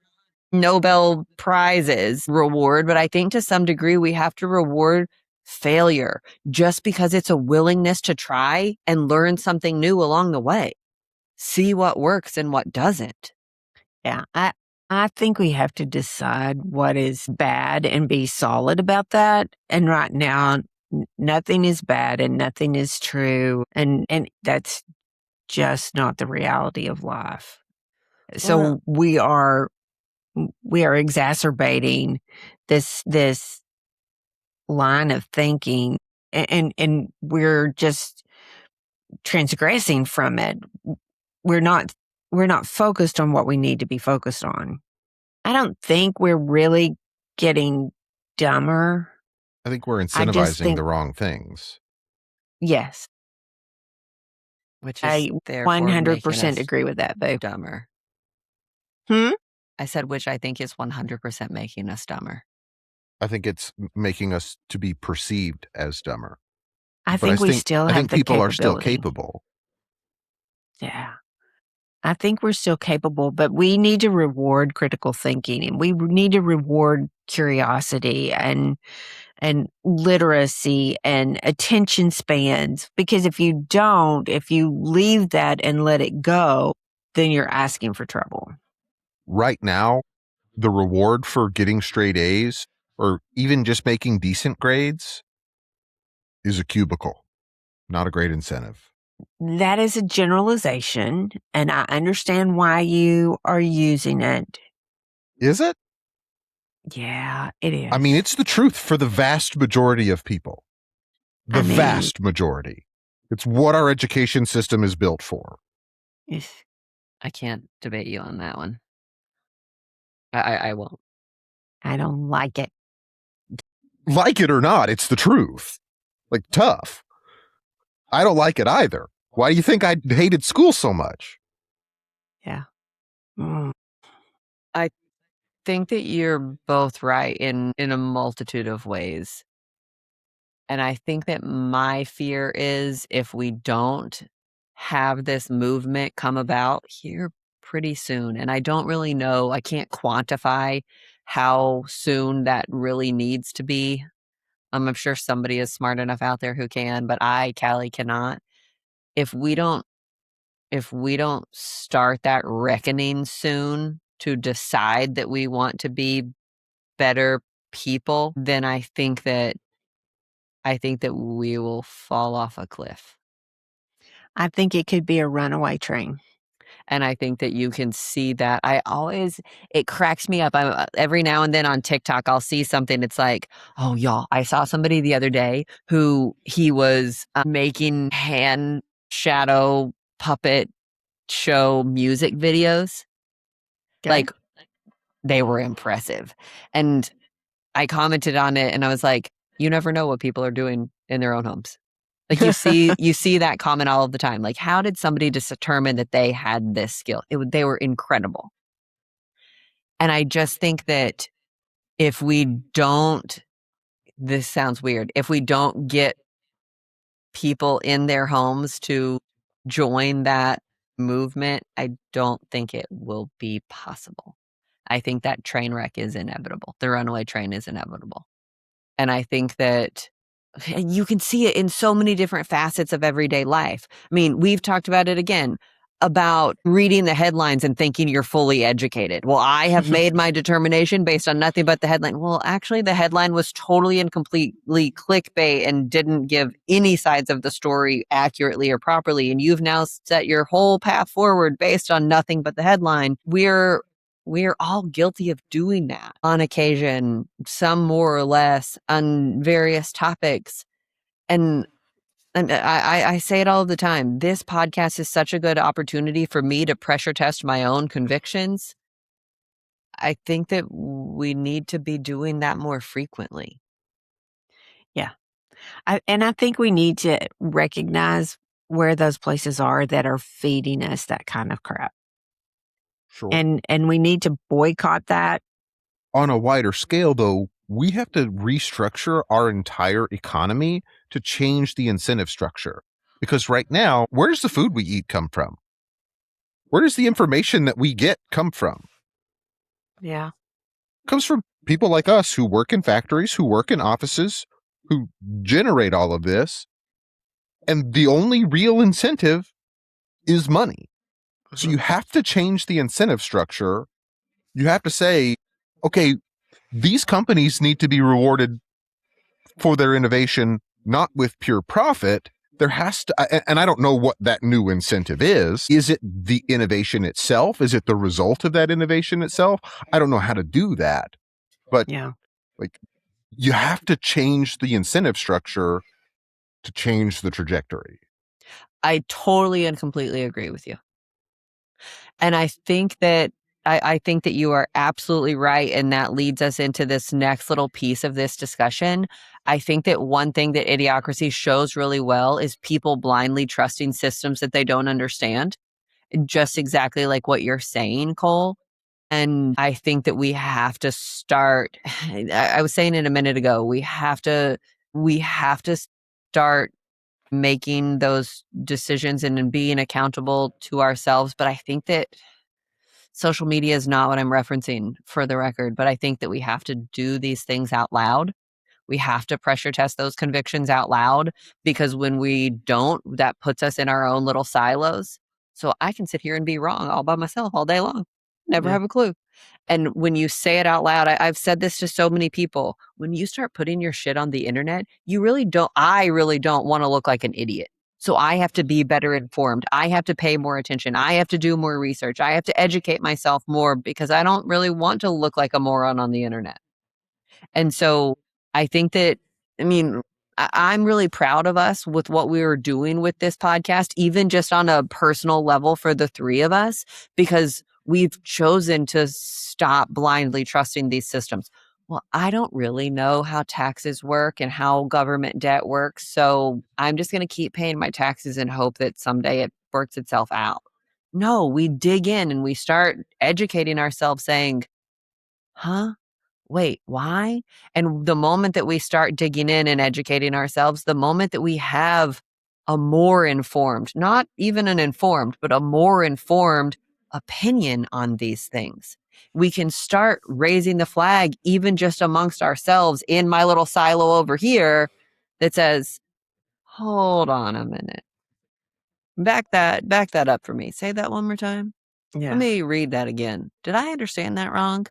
Nobel Prizes reward, but I think to some degree we have to reward failure just because it's a willingness to try and learn something new along the way. See what works and what doesn't. Yeah. I think we have to decide what is bad and be solid about that. And right now, nothing is bad and nothing is true. And that's just not the reality of life. So Well, we are exacerbating this line of thinking, and we're just transgressing from it. We're not focused on what we need to be focused on. I don't think we're really getting dumber. I think we're I just incentivizing think the wrong things. yes. which is I therefore making 100% us agree with that, Boo. dumber. Hmm? I said, which I think is 100% making us dumber. I think it's making us to be perceived as dumber. I But think we still I have think the people are still capability. capable. Yeah. I think we're still capable, but we need to reward critical thinking, and we need to reward curiosity and literacy and attention spans, because if you don't, if you leave that and let it go, then you're asking for trouble. Right now, the reward for getting straight A's or even just making decent grades is a cubicle, not a great incentive. That is a generalization, and I understand why you are using it. Is it? Yeah, it is. I mean, it's the truth for the vast majority of people. Vast majority. It's what our education system is built for. I can't debate you on that one. I won't. I don't like it. Like it or not, it's the truth. Like, tough. I don't like it either. Why do you think I hated school so much? Yeah. I think that you're both right in a multitude of ways. And I think that my fear is if we don't have this movement come about here pretty soon, and I don't really know, I can't quantify how soon that really needs to be. I'm sure somebody is smart enough out there who can, but I, Callie, cannot. If we don't start that reckoning soon to decide that we want to be better people, then I think that we will fall off a cliff. I think it could be a runaway train. And I think that you can see that. It cracks me up. Every now and then on TikTok, I'll see something. It's like, oh, y'all, I saw somebody the other day who he was making hand shadow puppet show music videos. Okay? Like, they were impressive. And I commented on it and I was like, you never know what people are doing in their own homes. Like you see that comment all of the time. Like, how did somebody just determine that they had this skill? They were incredible. And I just think that if we don't, this sounds weird, if we don't get people in their homes to join that movement, I don't think it will be possible. I think that train wreck is inevitable. The runaway train is inevitable. And I think that you can see it in so many different facets of everyday life. I mean, we've talked about it again about reading the headlines and thinking you're fully educated. Well, I have made my determination based on nothing but the headline. Well, actually, the headline was totally and completely clickbait and didn't give any sides of the story accurately or properly. And you've now set your whole path forward based on nothing but the headline. We're all guilty of doing that on occasion, some more or less on various topics. And I say it all the time. This podcast is such a good opportunity for me to pressure test my own convictions. I think that we need to be doing that more frequently. Yeah. And I think we need to recognize where those places are that are feeding us that kind of crap. Sure. And we need to boycott that. On a wider scale, though, we have to restructure our entire economy to change the incentive structure. Because right now, where does the food we eat come from? Where does the information that we get come from? Yeah. It comes from people like us who work in factories, who work in offices, who generate all of this. And the only real incentive is money. So you have to change the incentive structure. You have to say, okay, these companies need to be rewarded for their innovation, not with pure profit. There has to, and I don't know what that new incentive is. Is it the innovation itself? Is it the result of that innovation itself? I don't know how to do that. But Yeah. like, you have to change the incentive structure to change the trajectory. I totally and completely agree with you. And I think that I think that you are absolutely right. And that leads us into this next little piece of this discussion. I think that one thing that Idiocracy shows really well is people blindly trusting systems that they don't understand. Just exactly like what you're saying, Cole. And I think that we have to start, I was saying it a minute ago, we have to start making those decisions and being accountable to ourselves. But I think that social media is not what I'm referencing, for the record, but I think that we have to do these things out loud. We have to pressure test those convictions out loud, because when we don't, that puts us in our own little silos. So I can sit here and be wrong all by myself all day long, never Yeah. have a clue. And when you say it out loud, I've said this to so many people. When you start putting your shit on the internet, I really don't want to look like an idiot. So I have to be better informed. I have to pay more attention. I have to do more research. I have to educate myself more, because I don't really want to look like a moron on the internet. And so I think that, I mean, I'm really proud of us with what we were doing with this podcast, even just on a personal level for the three of us, because we've chosen to stop blindly trusting these systems. Well, I don't really know how taxes work and how government debt works, so I'm just going to keep paying my taxes and hope that someday it works itself out. No, we dig in and we start educating ourselves, saying, huh? Wait, why? And the moment that we start digging in and educating ourselves, the moment that we have a more informed, not even an informed, but a more informed opinion on these things, we can start raising the flag, even just amongst ourselves in my little silo over here, that says, hold on a minute. Back that up for me. Say that one more time. Yeah. Let me read that again. Did I understand that wrong?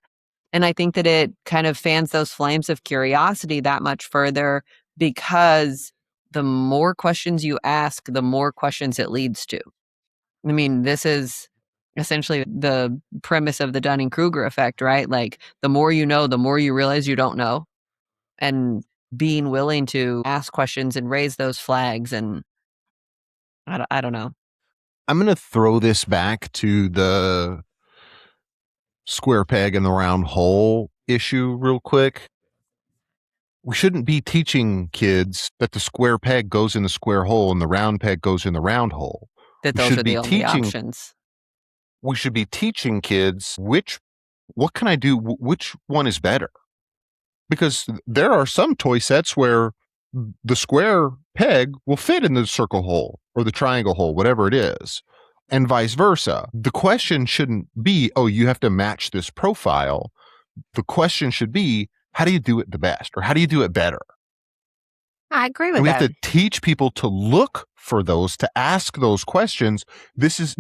And I think that it kind of fans those flames of curiosity that much further, because the more questions you ask, the more questions it leads to. I mean, this is essentially the premise of the Dunning-Kruger effect, right? Like, the more you know, the more you realize you don't know. And being willing to ask questions and raise those flags, and I don't know. I'm going to throw this back to the square peg in the round hole issue real quick. We shouldn't be teaching kids that the square peg goes in the square hole and the round peg goes in the round hole. That We those should are be the only teaching- options. We should be teaching kids which what can I do? Which one is better? Because there are some toy sets where the square peg will fit in the circle hole or the triangle hole, whatever it is, and vice versa. The question shouldn't be, oh, you have to match this profile. The question should be, how do you do it the best, or how do you do it better? I agree with And we that. have to teach people to look for those, to ask those questions. This is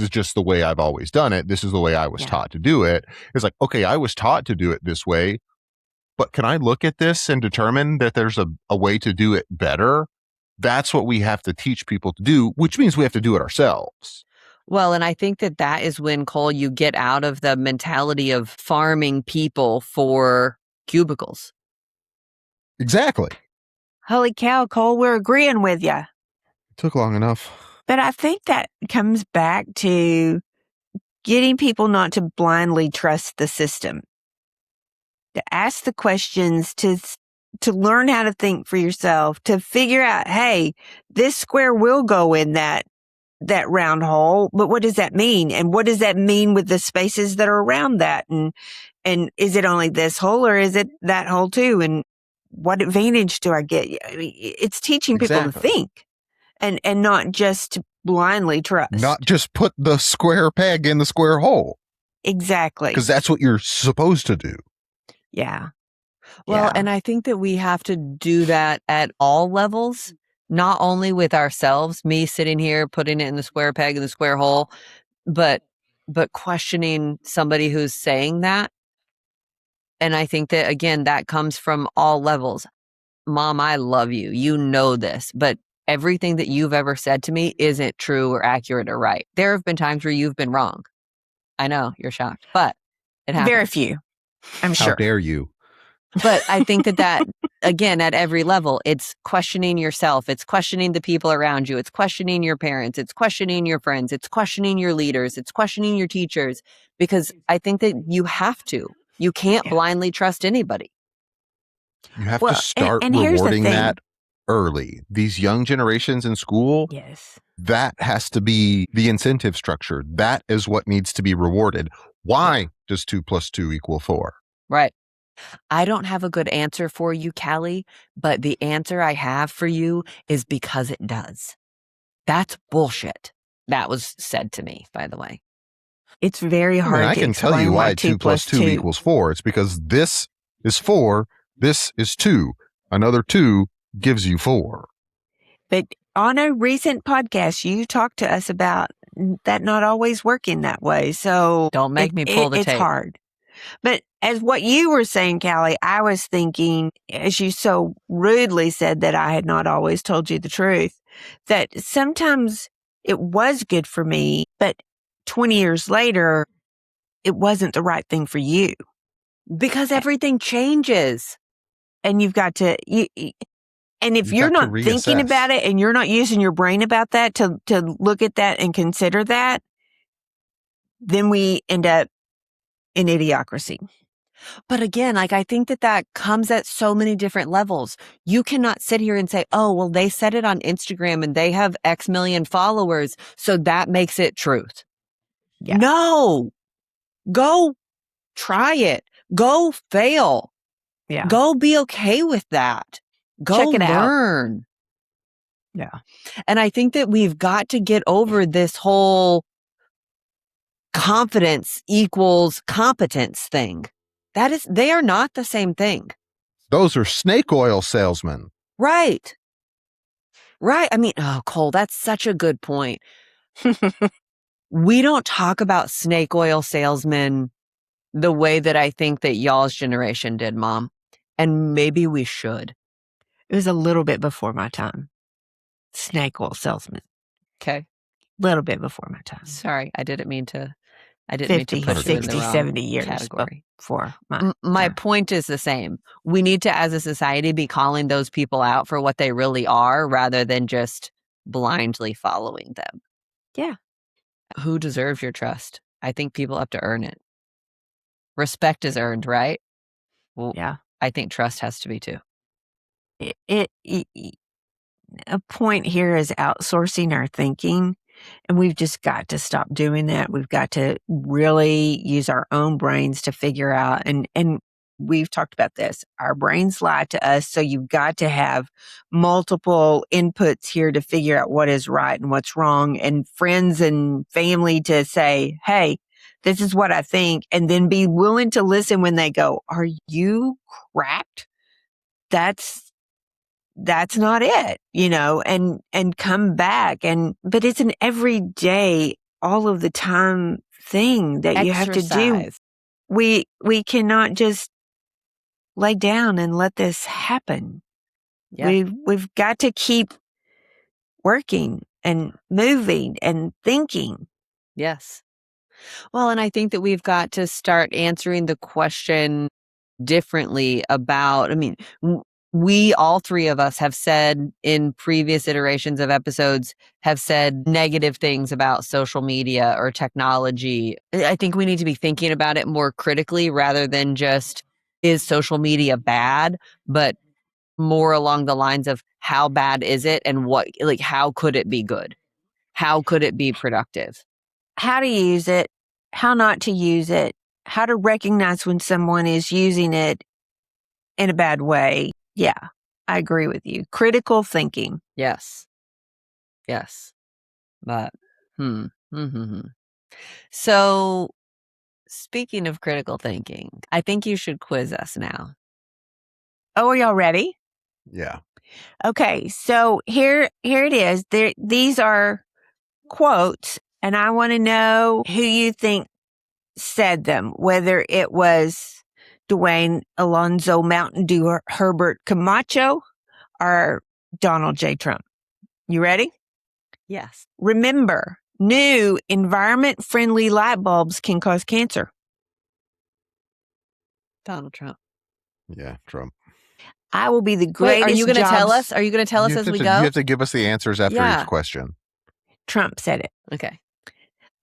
just the way I've always done it. This is the way I was taught to do it. It's like, okay, I was taught to do it this way, but can I look at this and determine that there's a way to do it better? That's what we have to teach people to do, which means we have to do it ourselves. Well, and I think that is when, Cole, you get out of the mentality of farming people for cubicles. Exactly. Holy cow, Cole, we're agreeing with you. It took long enough. But I think that comes back to getting people not to blindly trust the system, to ask the questions, to learn how to think for yourself, to figure out, hey, this square will go in that round hole, but what does that mean? And what does that mean with the spaces that are around that? And is it only this hole or is it that hole too? And what advantage do I get? I mean, it's teaching people to think and not just to blindly trust. Not just put the square peg in the square hole. Exactly. Because that's what you're supposed to do. Yeah. Well, and I think that we have to do that at all levels, not only with ourselves, me sitting here putting it in the square peg in the square hole, but questioning somebody who's saying that. And I think that, again, that comes from all levels. Mom, I love you. You know this, but everything that you've ever said to me isn't true or accurate or right. There have been times where you've been wrong. I know, you're shocked, but it happens. Very few, I'm sure. How dare you? But I think that again, at every level, it's questioning yourself. It's questioning the people around you. It's questioning your parents. It's questioning your friends. It's questioning your leaders. It's questioning your teachers, because I think that you have to. You can't blindly trust anybody. You have to start rewarding that early. These young generations in school, that has to be the incentive structure. That is what needs to be rewarded. Why does 2 + 2 = 4? Right. I don't have a good answer for you, Callie, but the answer I have for you is because it does. That's bullshit. That was said to me, by the way. It's very hard to explain. I can tell you why 2 + 2 = 4. It's because this is 4, this is 2. Another 2 gives you 4. But on a recent podcast, you talked to us about that not always working that way. So don't make me pull the tape. It's hard. But as what you were saying, Callie, I was thinking, as you so rudely said that I had not always told you the truth, that sometimes it was good for me, but 20 years later, it wasn't the right thing for you. Because everything changes. And you've got to, and if you're not thinking about it and you're not using your brain about that to look at that and consider that, then we end up in idiocracy. But again, I think that comes at so many different levels. You cannot sit here and say, oh, well, they said it on Instagram and they have X million followers, so that makes it truth. Yeah. No. Go try it. Go fail. Yeah. Go be okay with that. Go check it learn. Out. Yeah. And I think that we've got to get over this whole confidence equals competence thing. They are not the same thing. Those are snake oil salesmen. Right. Right. I mean, oh, Cole, that's such a good point. We don't talk about snake oil salesmen the way that I think that y'all's generation did, Mom. And maybe we should. It was a little bit before my time. Snake oil salesman. Okay. A little bit before my time. Sorry, I didn't mean to 50, put 60, you in the wrong 70 years category. Before my point is the same. We need to, as a society, be calling those people out for what they really are rather than just blindly following them. Yeah. Who deserves your trust? I think people have to earn it. Respect is earned, right? Well, yeah. I think trust has to be too. A point here is outsourcing our thinking. And we've just got to stop doing that. We've got to really use our own brains to figure out, and we've talked about this. Our brains lie to us. So you've got to have multiple inputs here to figure out what is right and what's wrong, and friends and family to say, hey, this is what I think. And then be willing to listen when they go, are you cracked? That's not it, and come back. But it's an everyday, all of the time thing that you have to do. Exercise. We cannot just lay down and let this happen. Yeah. We've got to keep working and moving and thinking. Yes. Well, and I think that we've got to start answering the question differently about, we, all three of us, have said in previous iterations of episodes, have said negative things about social media or technology. I think we need to be thinking about it more critically rather than just, is social media bad? But more along the lines of, how bad is it, and how could it be good? How could it be productive? How to use it, how not to use it, how to recognize when someone is using it in a bad way. Yeah, I agree with you. Critical thinking. Yes. But, So, speaking of critical thinking, I think you should quiz us now. Oh, are y'all ready? Yeah. Okay, so here it is. These are quotes, and I want to know who you think said them, whether it was Dwayne Alonzo Mountain Dew Herbert Camacho or Donald J. Trump. You ready? Yes. Remember, new environment-friendly light bulbs can cause cancer. Donald Trump. Yeah, Trump. I will be the Wait, greatest. are you going to tell us? Are you going to tell us You as have we to- go? You have to give us the answers after Yeah. each question. Trump said it. Okay.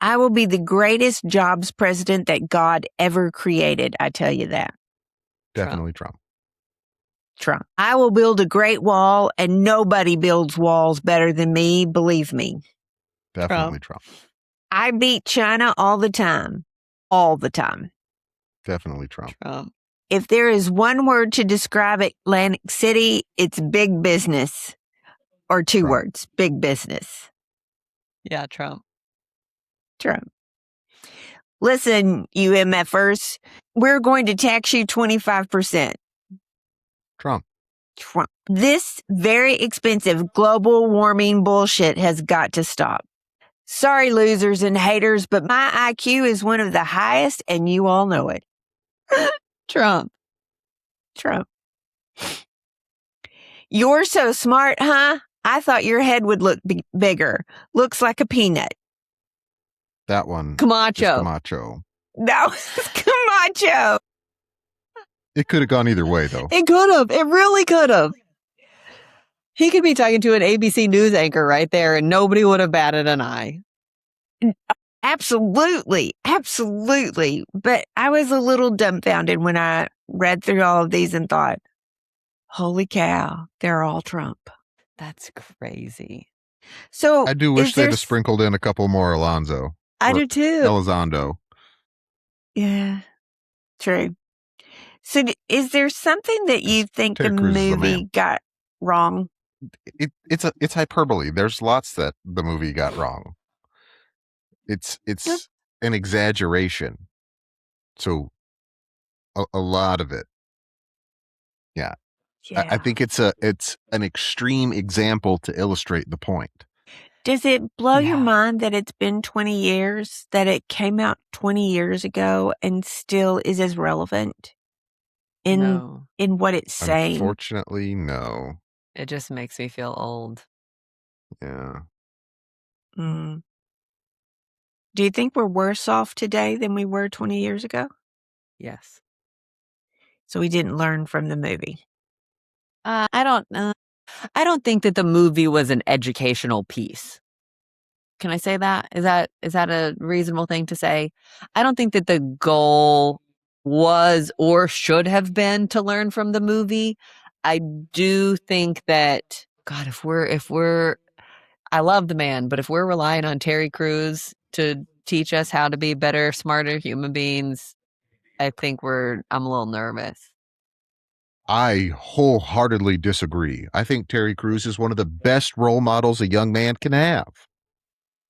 I will be the greatest jobs president that God ever created. I tell you that. Definitely Trump. Trump. I will build a great wall, and nobody builds walls better than me. Believe me. Definitely Trump. I beat China all the time. All the time. Definitely Trump. Trump. If there is one word to describe Atlantic City, it's big business. Or two Trump. words, big business. Yeah, Trump. Trump. Listen, you MFers, we're going to tax you 25%. Trump. Trump. This very expensive global warming bullshit has got to stop. Sorry, losers and haters, but my IQ is one of the highest, and you all know it. Trump. Trump. You're so smart, huh? I thought your head would look bigger. Looks like a peanut. That one. Camacho. Is Camacho. That was Camacho. It could have gone either way, though. It could have. It really could have. He could be talking to an ABC News anchor right there, and nobody would have batted an eye. Absolutely. Absolutely. But I was a little dumbfounded when I read through all of these and thought, holy cow, they're all Trump. That's crazy. So I do wish they'd have sprinkled in a couple more Alonzo. I do too. Elizondo. Yeah, true. So is there something that you think the movie got wrong? It's hyperbole. There's lots that the movie got wrong. It's an exaggeration. So a lot of it. Yeah. I think it's an extreme example to illustrate the point. Does it blow your mind that it's been 20 years, that it came out 20 years ago and still is as relevant in what it's saying? Unfortunately, no. It just makes me feel old. Yeah. Mm. Do you think we're worse off today than we were 20 years ago? Yes. So we didn't learn from the movie. I don't think that the movie was an educational piece. Can I say that? Is that a reasonable thing to say? I don't think that the goal was or should have been to learn from the movie. I do think that, God, if we're I love the man, but if we're relying on Terry Crews to teach us how to be better, smarter human beings, I think I'm a little nervous. I wholeheartedly disagree. I think Terry Crews is one of the best role models a young man can have.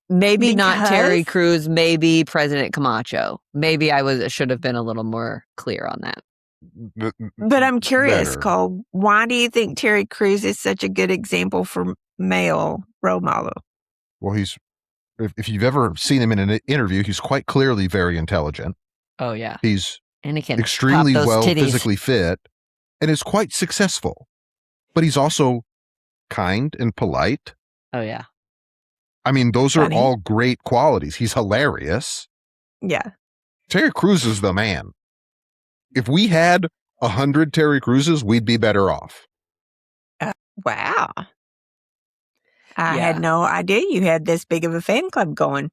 Maybe not Terry Because- Crews, maybe President Camacho. Maybe should have been a little more clear on that. But I'm curious, Better. Cole, why do you think Terry Crews is such a good example for male role model? Well, if you've ever seen him in an interview, he's quite clearly very intelligent. Oh, yeah. He's And he can extremely pop those well titties. physically fit and is quite successful. But he's also kind and polite. Oh, yeah. I mean, those Funny. are all great qualities. He's hilarious. Yeah. Terry Crews is the man. If we had 100 Terry Cruzes, we'd be better off. Wow. I Yeah. had no idea you had this big of a fan club going.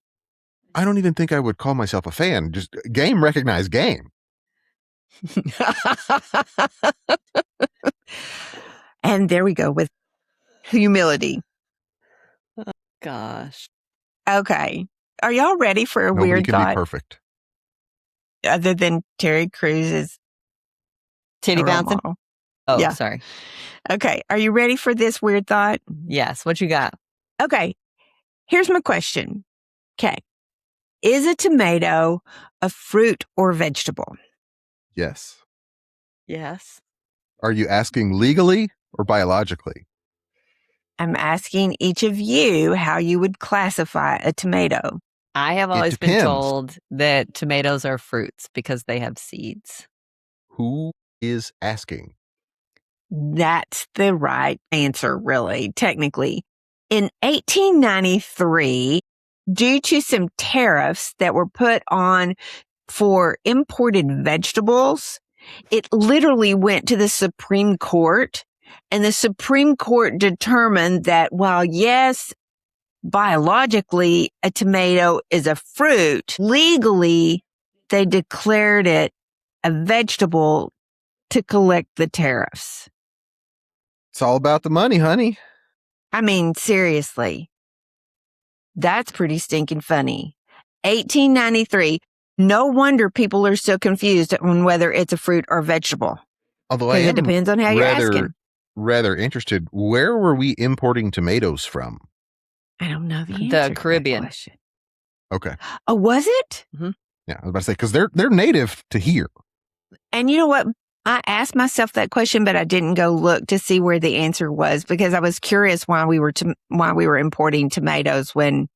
I don't even think I would call myself a fan. Just game recognized game. And there we go with humility. Gosh. Okay. Are y'all ready for a Nobody weird can be thought perfect. other than Terry Crews is Titty a role bouncing? model? Oh, Yeah. sorry. Okay. Are you ready for this weird thought? Yes. What you got? Okay. Here's my question. Okay. Is a tomato a fruit or vegetable? Yes. Yes. Are you asking legally or biologically? I'm asking each of you how you would classify a tomato. I have always been depends. told that tomatoes are fruits because they have seeds. Who is asking? That's the right answer, really, technically. In 1893, due to some tariffs that were put on for imported vegetables, it literally went to the Supreme Court. And the Supreme Court determined that while, yes, biologically, a tomato is a fruit, legally, they declared it a vegetable to collect the tariffs. It's all about the money, honey. I mean, seriously, that's pretty stinking funny. 1893. No wonder people are so confused on whether it's a fruit or vegetable. Although I Because it am depends on how you're asking. rather interested. Where were we importing tomatoes from? I don't know the answer. The to that Caribbean. question. Okay. Oh, was it? Yeah, I was about to say, because they're native to here. And you know what? I asked myself that question, but I didn't go look to see where the answer was because I was curious why we were importing tomatoes when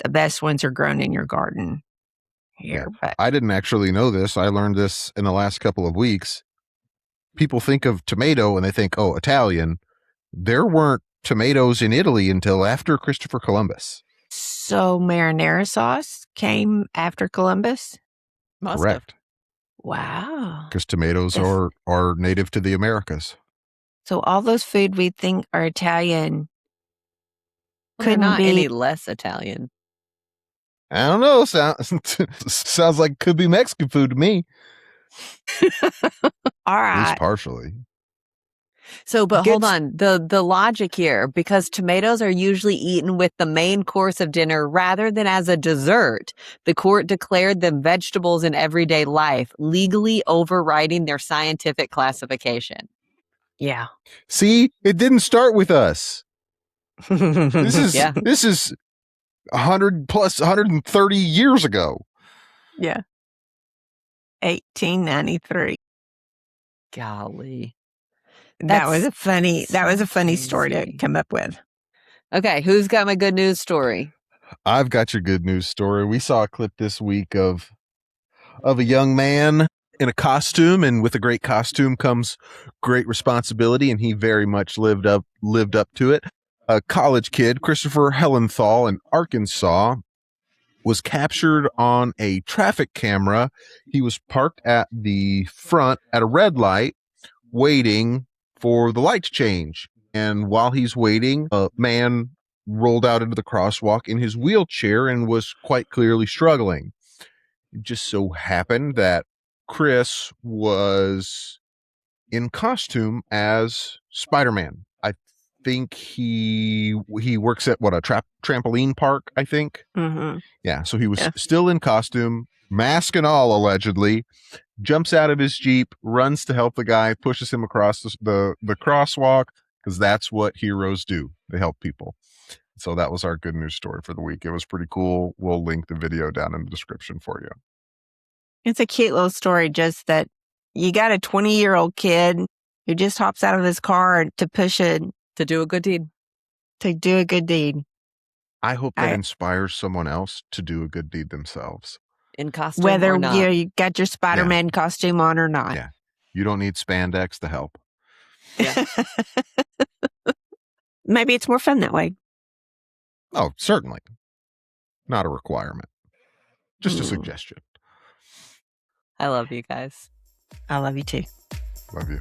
the best ones are grown in your garden here. Yeah. But I didn't actually know this. I learned this in the last couple of weeks. People think of tomato and they think, oh, Italian. There weren't tomatoes in Italy until after Christopher Columbus. so marinara sauce came after Columbus? Must Correct. Wow. Because tomatoes Yes. are native to the Americas. So all those food we think are Italian Well, they're couldn't not be any less Italian. I don't know. Sounds like could be Mexican food to me. all At least right. partially. So, but Good hold on. The logic here, because tomatoes are usually eaten with the main course of dinner rather than as a dessert, the court declared them vegetables in everyday life, legally overriding their scientific classification. Yeah. See, it didn't start with us. This is Yeah. this is 100 plus 130 years ago. Yeah. 1893. Golly. That was That's a funny so story to crazy. come up with. Okay, who's got my good news story? I've got your good news story. We saw a clip this week of a young man in a costume, and with a great costume comes great responsibility, and he very much lived up to it. A college kid, Christopher Hellenthal in Arkansas, was captured on a traffic camera. He was parked at the front at a red light, waiting for the light to change. And while he's waiting, a man rolled out into the crosswalk in his wheelchair and was quite clearly struggling. It just so happened that Chris was in costume as Spider-Man. I think he works at a trampoline park, I think. Mm-hmm. Yeah, so he was still in costume, mask and all, allegedly, jumps out of his Jeep, runs to help the guy, pushes him across the crosswalk, because that's what heroes do. They help people. So that was our good news story for the week. It was pretty cool. We'll link the video down in the description for you. It's a cute little story, just that you got a 20-year-old kid who just hops out of his car to do a good deed. To do a good deed. I hope that inspires someone else to do a good deed themselves. In costume Whether or not. you got your Spider-Man costume on or not. Yeah. You don't need spandex to help. Yeah. Maybe it's more fun that way. Oh, certainly. Not a requirement. Just a suggestion. I love you guys. I love you too. Love you.